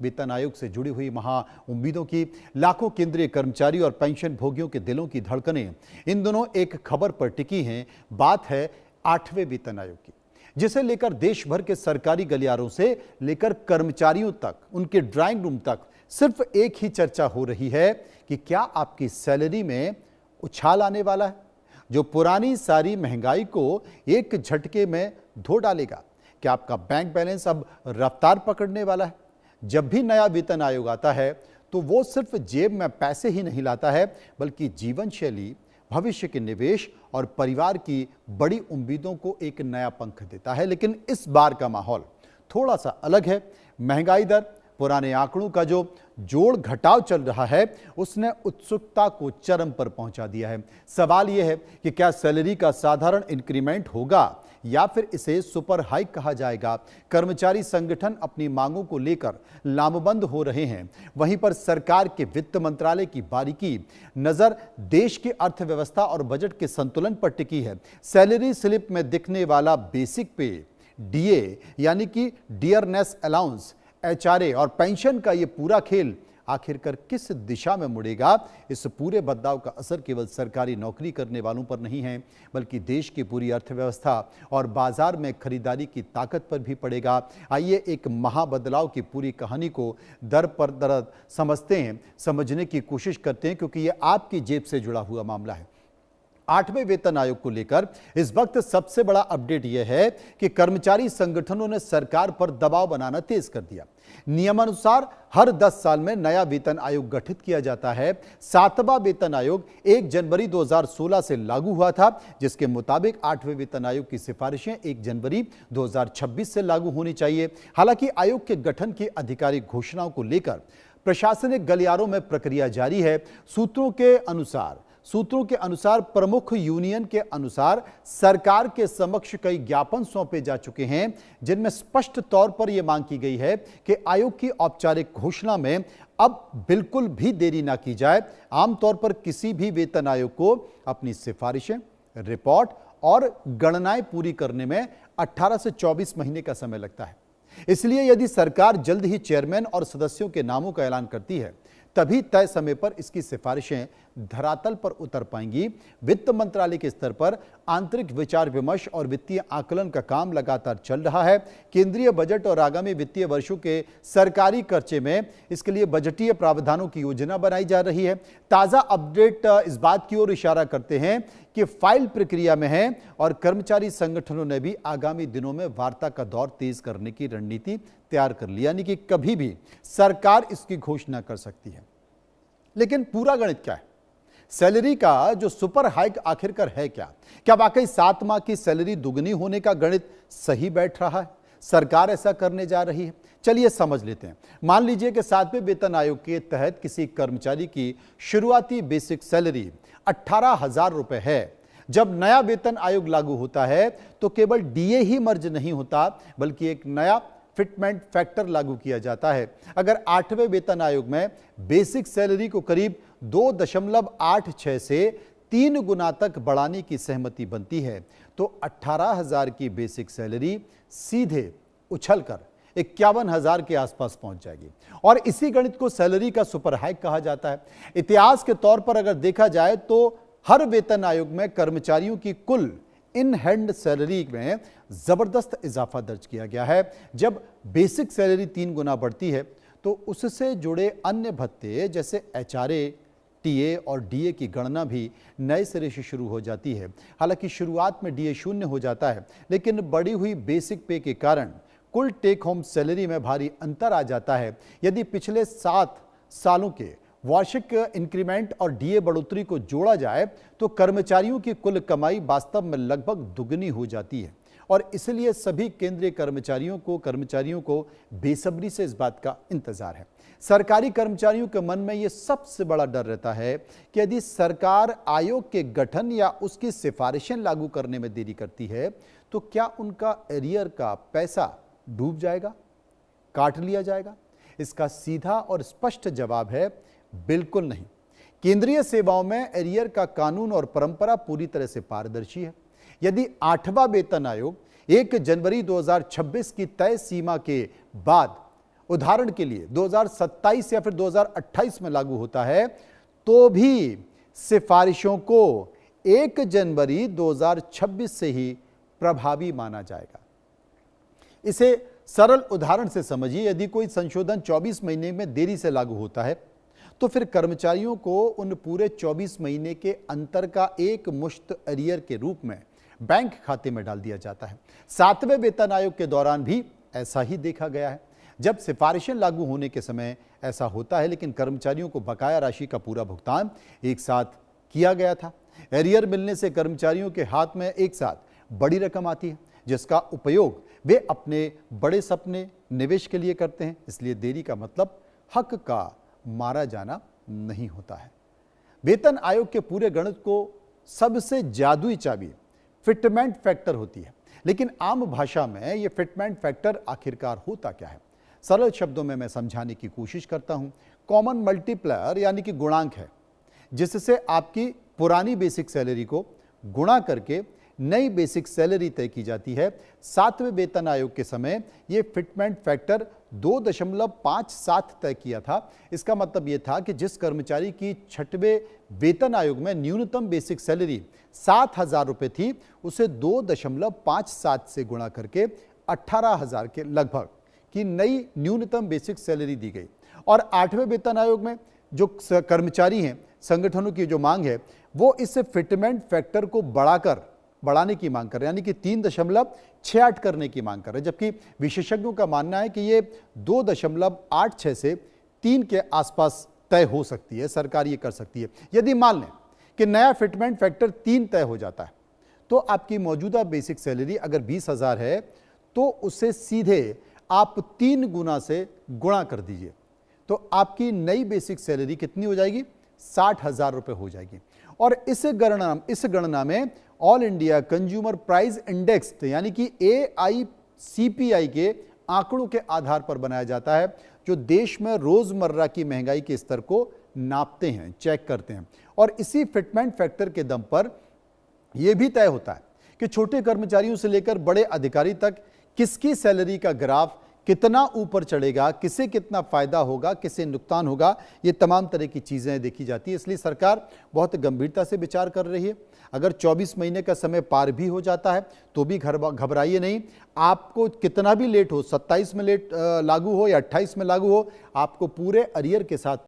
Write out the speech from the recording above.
वेतन आयोग से जुड़ी हुई महा उम्मीदों की लाखों केंद्रीय कर्मचारी और पेंशन भोगियों के दिलों की धड़कनें इन दोनों एक खबर पर टिकी हैं। बात है 8वें वेतन आयोग की, जिसे लेकर देश भर के सरकारी गलियारों से लेकर कर्मचारियों तक, उनके ड्राइंग रूम तक सिर्फ एक ही चर्चा हो रही है कि क्या आपकी सैलरी में उछाल आने वाला है, जो पुरानी सारी महंगाई को एक झटके में धो डालेगा। क्या आपका बैंक बैलेंस अब रफ्तार पकड़ने वाला है। जब भी नया वेतन आयोग आता है तो वो सिर्फ जेब में पैसे ही नहीं लाता है, बल्कि जीवन शैली, भविष्य के निवेश और परिवार की बड़ी उम्मीदों को एक नया पंख देता है। लेकिन इस बार का माहौल थोड़ा सा अलग है। महंगाई दर, पुराने आंकड़ों का जो जोड़ घटाव चल रहा है, उसने उत्सुकता को चरम पर पहुंचा दिया है। सवाल यह है कि क्या सैलरी का साधारण इंक्रीमेंट होगा या फिर इसे सुपर हाइक कहा जाएगा। कर्मचारी संगठन अपनी मांगों को लेकर लामबंद हो रहे हैं। वहीं पर सरकार के वित्त मंत्रालय की बारीकी नजर देश की अर्थव्यवस्था और बजट के संतुलन पर टिकी है। सैलरी स्लिप में दिखने वाला बेसिक पे, डीए यानी कि डियरनेस अलाउंस, एचआरए और पेंशन का ये पूरा खेल आखिरकार किस दिशा में मुड़ेगा। इस पूरे बदलाव का असर केवल सरकारी नौकरी करने वालों पर नहीं है, बल्कि देश की पूरी अर्थव्यवस्था और बाजार में खरीदारी की ताकत पर भी पड़ेगा। आइए एक महाबदलाव की पूरी कहानी को दर पर दर समझते हैं, समझने की कोशिश करते हैं, क्योंकि ये आपकी जेब से जुड़ा हुआ मामला है। 8वें वेतन आयोग को लेकर इस वक्त सबसे बड़ा अपडेट यह है कि कर्मचारी संगठनों ने सरकार पर दबाव बनाना तेज कर दिया। नियमानुसार हर 10 साल में नया वेतन आयोग गठित किया जाता है। 7वां वेतन आयोग 1 जनवरी 2016 से लागू हुआ था, जिसके मुताबिक 8वें वेतन आयोग की सिफारिशें 1 जनवरी 2026 से लागू होनी चाहिए। हालांकि आयोग के गठन की आधिकारिक घोषणाओं को लेकर प्रशासनिक गलियारों में प्रक्रिया जारी है। सूत्रों के अनुसार प्रमुख यूनियन के अनुसार सरकार के समक्ष कई ज्ञापन सौंपे जा चुके हैं, जिनमें स्पष्ट तौर पर यह मांग की गई है कि आयोग की औपचारिक घोषणा में अब बिल्कुल भी देरी ना की जाए। आमतौर पर किसी भी वेतन आयोग को अपनी सिफारिशें, रिपोर्ट और गणनाएं पूरी करने में 18 से 24 महीने का समय लगता है। इसलिए यदि सरकार जल्द ही चेयरमैन और सदस्यों के नामों का ऐलान करती है, तभी तय समय पर इसकी सिफारिशें धरातल पर उतर पाएंगी। वित्त मंत्रालय के स्तर पर आंतरिक विचार विमर्श और वित्तीय आकलन का काम लगातार चल रहा है। केंद्रीय बजट और आगामी वित्तीय वर्षों के सरकारी खर्चे में इसके लिए बजटीय प्रावधानों की योजना बनाई जा रही है। ताजा अपडेट इस बात की ओर इशारा करते हैं कि फाइल प्रक्रिया में है और कर्मचारी संगठनों ने भी आगामी दिनों में वार्ता का दौर तेज करने की रणनीति तैयार कर ली, यानी कि कभी भी सरकार इसकी घोषणा कर सकती है। लेकिन पूरा गणित क्या है? सैलरी का जो सुपर हाइक आखिरकार है क्या? क्या वाकई 7 माह की सैलरी दुगनी होने का गणित सही बैठ रहा है? सरकार ऐसा करने जा रही है? चलिए समझ लेते हैं। मान लीजिए कि 7वें वेतन आयोग के तहत किसी कर्मचारी की शुरुआती बेसिक सैलरी 18,000 रुपए है। जब नया वेतन आयोग लागू होता है तो केवल डीए ही मर्ज नहीं होता, बल्कि एक नया फिटमेंट फैक्टर लागू किया जाता है। अगर 8वें वेतन आयोग में बेसिक सैलरी को करीब 2.86 से 3 गुना तक बढ़ाने की सहमति बनती है, तो 18,000 की बेसिक सैलरी सीधे उछलकर 51,000 के आसपास पहुंच जाएगी। और इसी गणित को सैलरी का सुपर हाइक कहा जाता है। इतिहास के तौर पर अगर देखा जाए तो हर वेतन आयोग में कर्मचारियों की कुल इन हैंड सैलरी में जबरदस्त इजाफा दर्ज किया गया है। जब बेसिक सैलरी 3 गुना बढ़ती है तो उससे जुड़े अन्य भत्ते जैसे एचआरए, टीए और डीए की गणना भी नए सिरे से शुरू हो जाती है। हालांकि शुरुआत में डीए 0 हो जाता है, लेकिन बढ़ी हुई बेसिक पे के कारण कुल टेक होम सैलरी में भारी अंतर आ जाता है। यदि पिछले 7 सालों के वार्षिक इंक्रीमेंट और डीए बढ़ोतरी को जोड़ा जाए तो कर्मचारियों की कुल कमाई वास्तव में लगभग दुगनी हो जाती है। और इसलिए सभी केंद्रीय कर्मचारियों को बेसब्री से इस बात का इंतजार है। सरकारी कर्मचारियों के मन में यह सबसे बड़ा डर रहता है कि यदि सरकार आयोग के गठन या उसकी सिफारिशें लागू करने में देरी करती है तो क्या उनका एरियर का पैसा डूब जाएगा, काट लिया जाएगा? इसका सीधा और स्पष्ट जवाब है बिल्कुल नहीं। केंद्रीय सेवाओं में एरियर का कानून और परंपरा पूरी तरह से पारदर्शी है। यदि 8वां वेतन आयोग 1 जनवरी 2026 की तय सीमा के बाद उदाहरण के लिए 2027 या फिर 2028 में लागू होता है तो भी सिफारिशों को 1 जनवरी 2026 से ही प्रभावी माना जाएगा। इसे सरल उदाहरण से समझिए, यदि कोई संशोधन 24 महीने में देरी से लागू होता है तो फिर कर्मचारियों को उन पूरे 24 महीने के अंतर का एक मुश्त अरियर के रूप में बैंक खाते में डाल दिया जाता है। 7वें वेतन आयोग के दौरान भी ऐसा ही देखा गया है। जब सिफारिशें लागू होने के समय ऐसा होता है, लेकिन कर्मचारियों को बकाया राशि का पूरा भुगतान एक साथ किया गया था। एरियर मिलने से कर्मचारियों के हाथ में एक साथ बड़ी रकम आती है, जिसका उपयोग वे अपने बड़े सपने निवेश के लिए करते हैं। इसलिए देरी का मतलब हक का मारा जाना नहीं होता है। वेतन आयोग के पूरे गणित को सबसे जादुई चाबी फिटमेंट फैक्टर होती है। लेकिन आम भाषा में यह फिटमेंट फैक्टर आखिरकार होता क्या है? सरल शब्दों में मैं समझाने की कोशिश करता हूं। कॉमन मल्टीप्लायर यानी कि गुणांक है, जिससे आपकी पुरानी बेसिक सैलरी को गुणा करके नई बेसिक सैलरी तय की जाती है। 7वें वेतन आयोग के समय यह फिटमेंट फैक्टर 2.57 तय किया था। इसका मतलब यह था कि जिस कर्मचारी की 6वें वेतन आयोग में न्यूनतम बेसिक सैलरी 7,000 रुपये थी, उसे 2.57 से गुणा करके 18,000 के लगभग की नई न्यूनतम बेसिक सैलरी दी गई। और 8वें वेतन आयोग में जो कर्मचारी हैं, संगठनों की जो मांग है, वो इस फिटमेंट फैक्टर को बढ़ाने की मांग कर रहे हैं, यानी कि 3.68 करने की मांग कर रहे हैं, जबकि विशेषज्ञों का मानना है कि ये 2.86 से 3 के आसपास तय हो सकती है। सरकार ये कर सकती है। यदि मान लें कि नया फिटमेंट फैक्टर 3 तय हो जाता है तो आपकी मौजूदा बेसिक सैलरी अगर 20,000 है तो उसे सीधे आप 3 गुना से गुणा कर दीजिए तो आपकी नई बेसिक सैलरी कितनी हो जाएगी? 60,000 रुपये हो जाएगी। और इस गणना में all India consumer price index यानी कि AICPI के आंकड़ों के आधार पर बनाया जाता है, जो देश में रोजमर्रा की महंगाई के स्तर को नापते हैं, चेक करते हैं। और इसी फिटमेंट फैक्टर के दम पर यह भी तय होता है कि छोटे कर्मचारियों से लेकर बड़े अधिकारी तक किसकी सैलरी का ग्राफ कितना ऊपर चढ़ेगा, किसे कितना फायदा होगा, किसे नुकसान होगा, ये तमाम तरह की चीजें देखी जाती है। इसलिए सरकार बहुत गंभीरता से विचार कर रही है। अगर 24 महीने का समय पार भी हो जाता है तो भी घबराइए नहीं। आपको कितना भी लेट हो, 27 में लेट लागू हो या 28 में लागू हो, आपको पूरे अरियर के साथ